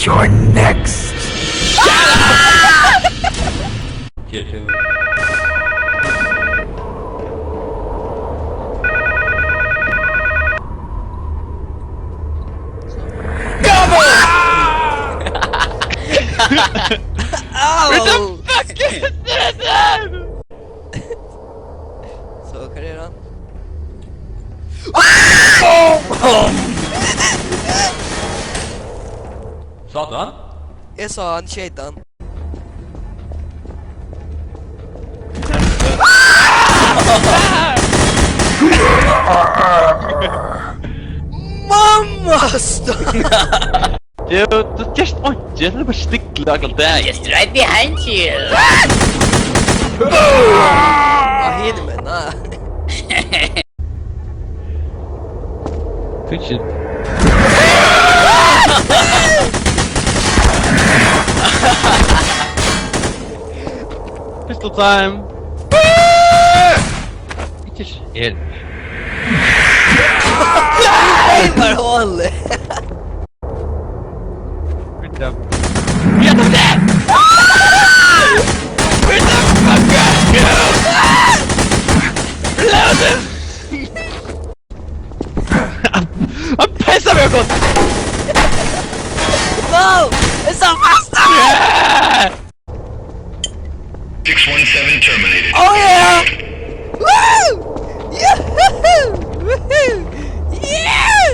You're next. What the fuck is that? Så, hva er det da? Satan? Jeg sa han shaitan. Mamma stop! Dude, just just a stick like that. Just right behind you. Hva hinner med den her? Good shit. Pistol time. Just shit. Bare hold det! Good job. Get them there! Where the fuck are you? Reload him! I'm pissed off your No! It's so faster! Yeah! 617 terminated. Oh yeah! Woo! Yahoo! Woohoo! Yeah!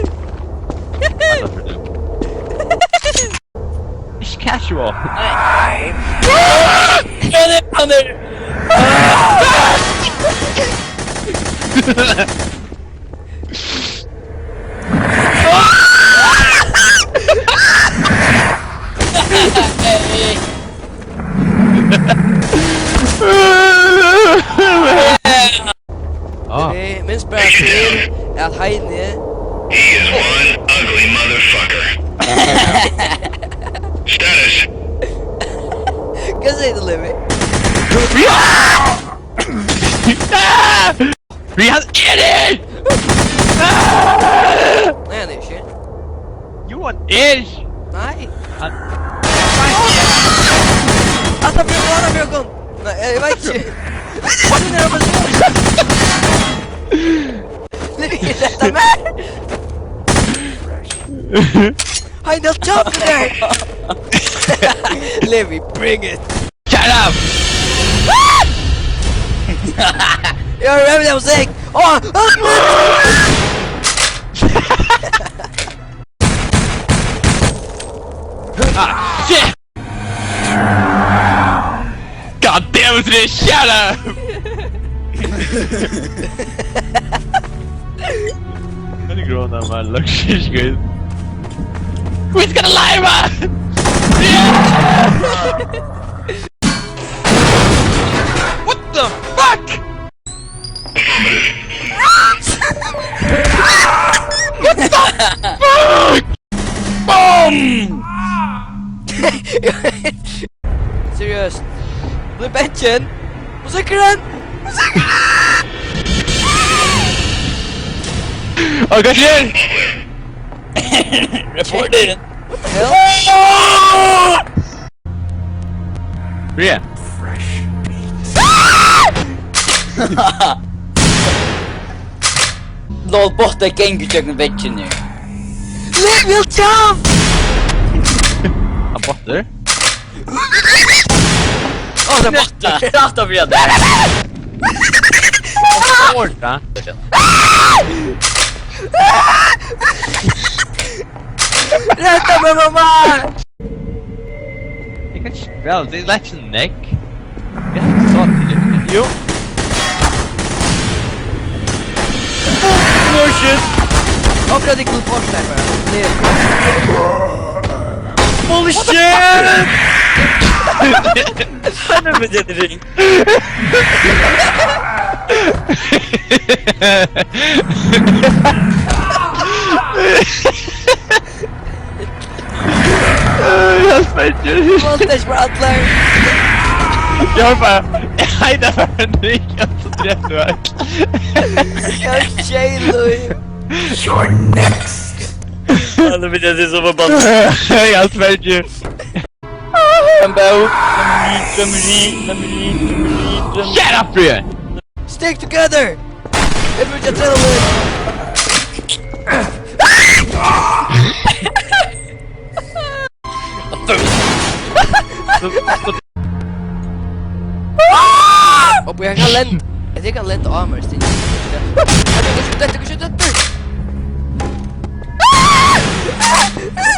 It's casual. On it! Min spørsmål er at Heine... He is one ugly motherfucker. Status. Hva sier du, Livy? We have idiot! Nei, han er ikke. You want ish? Nei. Ata Bjørkon! Nei, jeg vet ikke. Livy, retta meg! Heine, jump there! Livy, bring it! Shut up! Jag remember that music! Oh! Ah, shit! God damn it, this! Shut up! I'm gonna grow now, man. Look, shit, guys. Who's gonna lie, man? Yeah! What the fuck? What the fuck? Boom! Seriöst. Du är benchen. Och så den. Oh, got you! Reported. What the hell? Yeah. Låt borta gänggutöken växer nu. Liv, we'll jump! I'm butter. Åh, det är borta. Rata bred. Borta. Rätta mig, mamma! You can spell the election neck. You have to talk to it. You. Oh shit! Hoppas att det går bort där bara. Bullshit! Han är med det ring. Jag smäller. Voltage Bradler! Jag bara... Jag never heard så träffar Jag är tjej, Louis! You're next. Alla vida det som var bara Jag sväljer. Shut up, Fríði! Stick together! Det brukar jag tell me. Oh, jag kan lent. Jag tycker jag kan lent armor. Jag tycker skjuta efter.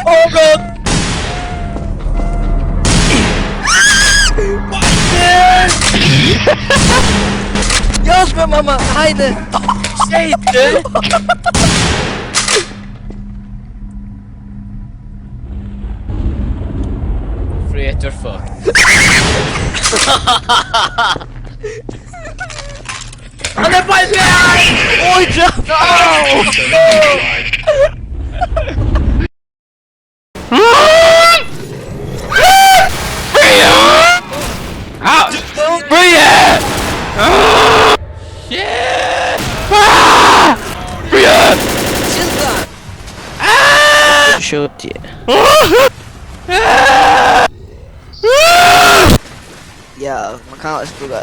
Oh god! Jag ska mamma, hejde! Säg du! Fríði, you're fucked. Han är på en väg! Oj, Fríði! Shit! Fríði! Chilla! Shoot you. Ja, man kan aldrig spela.